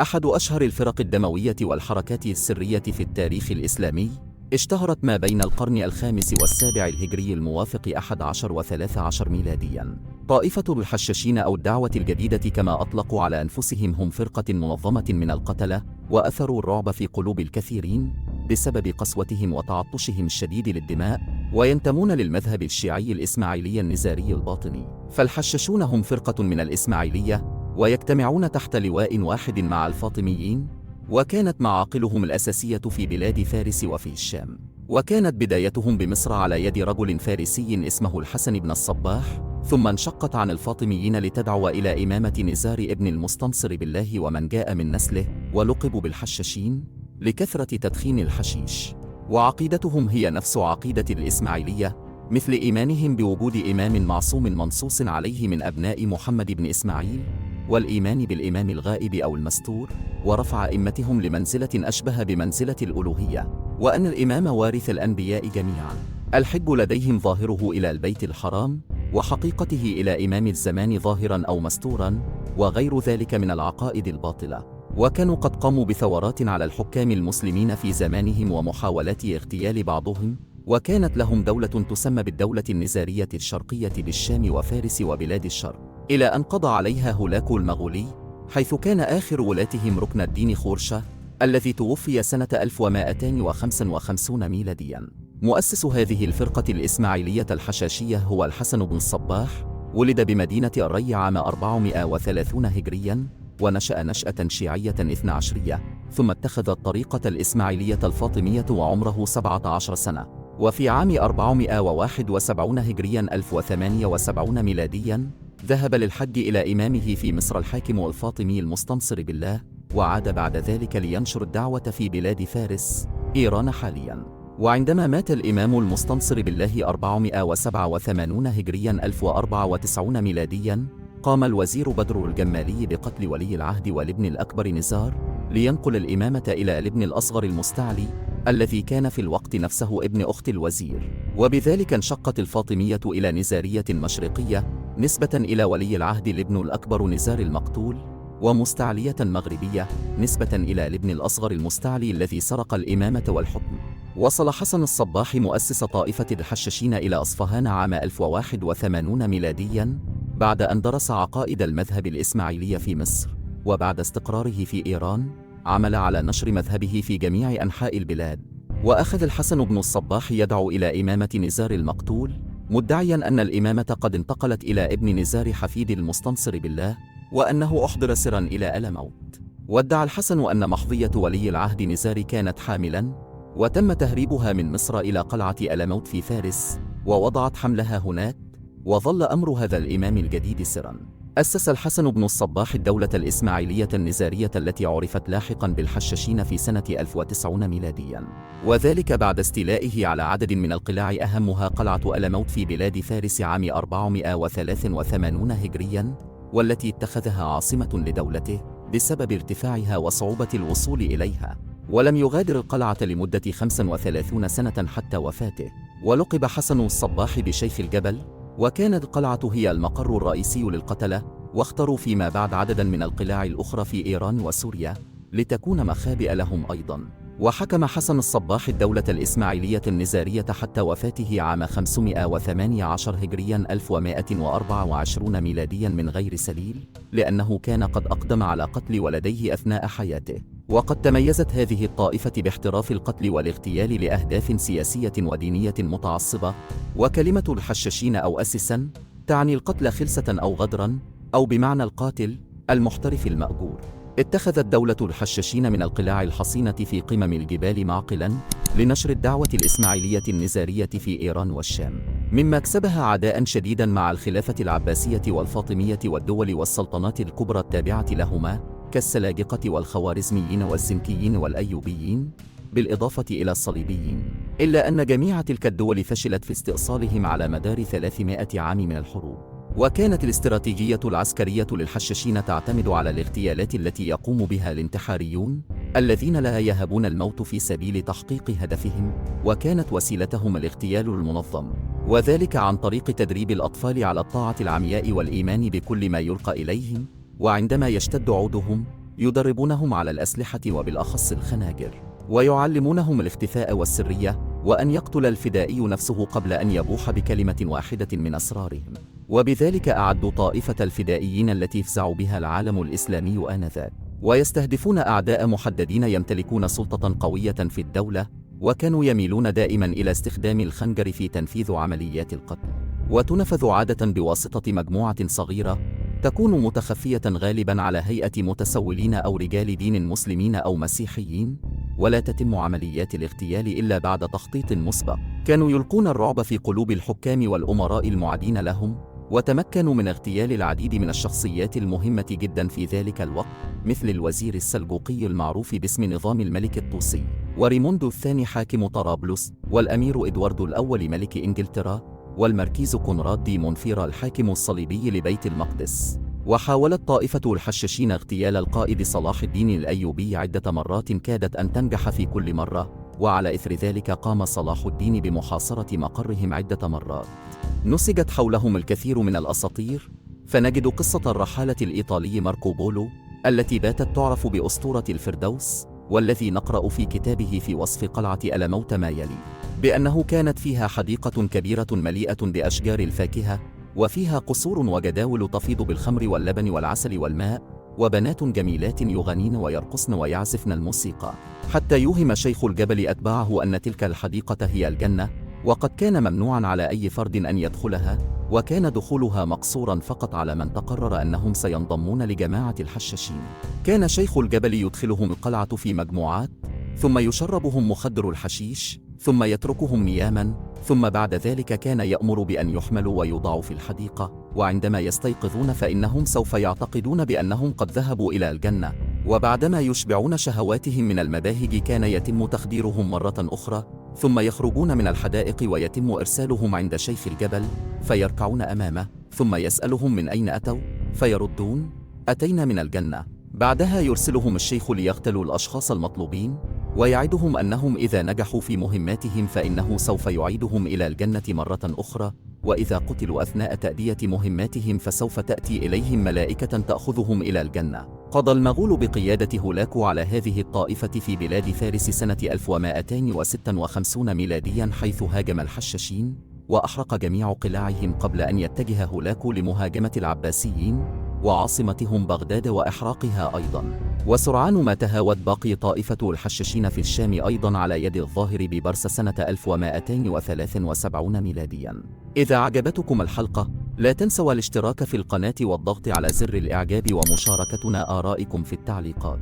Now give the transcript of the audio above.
أحد أشهر الفرق الدموية والحركات السرية في التاريخ الإسلامي، اشتهرت ما بين القرن الخامس والسابع الهجري الموافق 11 و13 ميلادياً. طائفة الحشاشين أو الدعوة الجديدة كما أطلقوا على أنفسهم هم فرقة منظمة من القتلة، وأثروا الرعب في قلوب الكثيرين بسبب قسوتهم وتعطشهم الشديد للدماء، وينتمون للمذهب الشيعي الإسماعيلي النزاري الباطني. فالحشاشون هم فرقة من الإسماعيلية، ويجتمعون تحت لواء واحد مع الفاطميين، وكانت معاقلهم الأساسية في بلاد فارس وفي الشام. وكانت بدايتهم بمصر على يد رجل فارسي اسمه الحسن بن الصباح، ثم انشقت عن الفاطميين لتدعو إلى إمامة نزار ابن المستنصر بالله ومن جاء من نسله، ولقبوا بالحشاشين لكثرة تدخين الحشيش. وعقيدتهم هي نفس عقيدة الإسماعيلية، مثل إيمانهم بوجود إمام معصوم منصوص عليه من أبناء محمد بن إسماعيل، والإيمان بالإمام الغائب أو المستور، ورفع أئمتهم لمنزلة أشبه بمنزلة الألوهية، وأن الإمام وارث الأنبياء جميعاً. الحج لديهم ظاهره إلى البيت الحرام، وحقيقته إلى إمام الزمان ظاهراً أو مستوراً، وغير ذلك من العقائد الباطلة. وكانوا قد قاموا بثورات على الحكام المسلمين في زمانهم ومحاولات اغتيال بعضهم، وكانت لهم دولة تسمى بالدولة النزارية الشرقية بالشام وفارس وبلاد الشرق، إلى أن قضى عليها هولاكو المغولي، حيث كان آخر ولاتهم ركن الدين خورشة، الذي توفي سنة 1255 ميلادياً. مؤسس هذه الفرقة الإسماعيلية الحشاشية هو الحسن بن الصباح، ولد بمدينة الري عام 430 هجرياً، ونشأ نشأة شيعية 12، ثم اتخذ الطريقة الإسماعيلية الفاطمية وعمره 17 سنة. وفي عام 471 هجرياً 1078 ميلادياً ذهب للحج إلى إمامه في مصر الحاكم الفاطمي المستنصر بالله، وعاد بعد ذلك لينشر الدعوة في بلاد فارس، إيران حالياً. وعندما مات الإمام المستنصر بالله 487 هجرياً 1094 ميلادياً، قام الوزير بدر الجمالي بقتل ولي العهد والابن الأكبر نزار، لينقل الإمامة إلى الابن الأصغر المستعلي، الذي كان في الوقت نفسه ابن أخت الوزير. وبذلك انشقت الفاطمية إلى نزارية مشرقية نسبة إلى ولي العهد الابن الأكبر نزار المقتول، ومستعلية مغربية نسبة إلى الابن الأصغر المستعلي الذي سرق الإمامة والحكم. وصل حسن الصباح مؤسس طائفة الحشاشين إلى أصفهان عام 1081 ميلادياً، بعد أن درس عقائد المذهب الإسماعيلي في مصر. وبعد استقراره في إيران، عمل على نشر مذهبه في جميع أنحاء البلاد. وأخذ الحسن بن الصباح يدعو إلى إمامة نزار المقتول، مدعياً أن الإمامة قد انتقلت إلى ابن نزار حفيد المستنصر بالله، وأنه أحضر سراً إلى ألموت. وادعى الحسن أن محظية ولي العهد نزار كانت حاملاً، وتم تهريبها من مصر إلى قلعة ألموت في فارس، ووضعت حملها هناك، وظل أمر هذا الإمام الجديد سراً. أسس الحسن بن الصباح الدولة الإسماعيلية النزارية التي عرفت لاحقاً بالحشاشين في سنة 1090 ميلادياً، وذلك بعد استيلائه على عدد من القلاع أهمها قلعة ألموت في بلاد فارس عام 483 هجرياً، والتي اتخذها عاصمة لدولته بسبب ارتفاعها وصعوبة الوصول إليها. ولم يغادر القلعة لمدة 35 سنة حتى وفاته. ولقب حسن الصباح بشيخ الجبل، وكانت القلعة هي المقر الرئيسي للقتلة، واختاروا فيما بعد عدداً من القلاع الأخرى في إيران وسوريا لتكون مخابئ لهم أيضاً. وحكم حسن الصباح الدولة الإسماعيلية النزارية حتى وفاته عام 518 هجرياً 1124 ميلادياً من غير سليل، لأنه كان قد أقدم على قتل ولديه أثناء حياته. وقد تميزت هذه الطائفة باحتراف القتل والاغتيال لأهداف سياسية ودينية متعصبة. وكلمة الحشاشين أو أسساً تعني القتل خلسة أو غدراً، أو بمعنى القاتل المحترف المأجور. اتخذت دولة الحشاشين من القلاع الحصينة في قمم الجبال معقلاً لنشر الدعوة الإسماعيلية النزارية في إيران والشام، مما كسبها عداءً شديداً مع الخلافة العباسية والفاطمية والدول والسلطنات الكبرى التابعة لهما كالسلاجقة والخوارزميين والزنكيين والأيوبيين، بالإضافة إلى الصليبيين. إلا أن جميع تلك الدول فشلت في استئصالهم على مدار 300 عام من الحروب. وكانت الاستراتيجية العسكرية للحشاشين تعتمد على الاغتيالات التي يقوم بها الانتحاريون الذين لا يهبون الموت في سبيل تحقيق هدفهم، وكانت وسيلتهم الاغتيال المنظم، وذلك عن طريق تدريب الأطفال على الطاعة العمياء والإيمان بكل ما يلقى إليهم. وعندما يشتد عودهم يدربونهم على الأسلحة وبالأخص الخناجر، ويعلمونهم الاختفاء والسرية، وأن يقتل الفدائي نفسه قبل أن يبوح بكلمة واحدة من أسرارهم. وبذلك أعدوا طائفة الفدائيين التي يفزع بها العالم الإسلامي آنذاك، ويستهدفون أعداء محددين يمتلكون سلطة قوية في الدولة، وكانوا يميلون دائما إلى استخدام الخنجر في تنفيذ عمليات القتل، وتنفذ عادة بواسطة مجموعة صغيرة تكون متخفية غالبا على هيئة متسولين أو رجال دين مسلمين أو مسيحيين، ولا تتم عمليات الاغتيال إلا بعد تخطيط مسبق. كانوا يلقون الرعب في قلوب الحكام والأمراء المعادين لهم، وتمكنوا من اغتيال العديد من الشخصيات المهمة جدا في ذلك الوقت، مثل الوزير السلجوقي المعروف باسم نظام الملك الطوسي، وريموندو الثاني حاكم طرابلس، والأمير إدواردو الأول ملك إنجلترا، والمركيز كونراد دي مونفيرا الحاكم الصليبي لبيت المقدس. وحاولت طائفة الحشاشين اغتيال القائد صلاح الدين الأيوبي عدة مرات كادت أن تنجح في كل مرة، وعلى إثر ذلك قام صلاح الدين بمحاصرة مقرهم عدة مرات. نسجت حولهم الكثير من الأساطير، فنجد قصة الرحالة الإيطالي ماركو بولو التي باتت تعرف بأسطورة الفردوس، والذي نقرأ في كتابه في وصف قلعة ألموت ما يلي بأنه كانت فيها حديقة كبيرة مليئة بأشجار الفاكهة، وفيها قصور وجداول تفيض بالخمر واللبن والعسل والماء، وبنات جميلات يغنين ويرقصن ويعزفن الموسيقى، حتى يوهم شيخ الجبل أتباعه أن تلك الحديقة هي الجنة، وقد كان ممنوعا على أي فرد أن يدخلها، وكان دخولها مقصورا فقط على من تقرر أنهم سينضمون لجماعة الحشاشين. كان شيخ الجبل يدخلهم القلعة في مجموعات، ثم يشربهم مخدر الحشيش، ثم يتركهم نياما، ثم بعد ذلك كان يأمر بأن يحملوا ويوضعوا في الحديقة، وعندما يستيقظون فإنهم سوف يعتقدون بأنهم قد ذهبوا إلى الجنة، وبعدما يشبعون شهواتهم من المباهج كان يتم تخديرهم مرة أخرى، ثم يخرجون من الحدائق ويتم إرسالهم عند شيخ الجبل فيركعون أمامه، ثم يسألهم من أين أتوا، فيردون: أتينا من الجنة. بعدها يرسلهم الشيخ ليغتالوا الأشخاص المطلوبين، ويعدهم أنهم إذا نجحوا في مهماتهم فإنه سوف يعيدهم إلى الجنة مرة أخرى، وإذا قتلوا أثناء تأدية مهماتهم فسوف تأتي إليهم ملائكة تأخذهم إلى الجنة. قضى المغول بقيادة هولاكو على هذه الطائفة في بلاد فارس سنة 1256 ميلاديا، حيث هاجم الحشاشين وأحرق جميع قلاعهم قبل أن يتجه هولاكو لمهاجمة العباسيين وعاصمتهم بغداد وإحراقها أيضا. وسرعان ما تهاوت باقي طائفة الحشاشين في الشام أيضا على يد الظاهر ببرس سنة 1273 ميلاديا. إذا عجبتكم الحلقة لا تنسوا الاشتراك في القناة والضغط على زر الإعجاب ومشاركتنا آرائكم في التعليقات.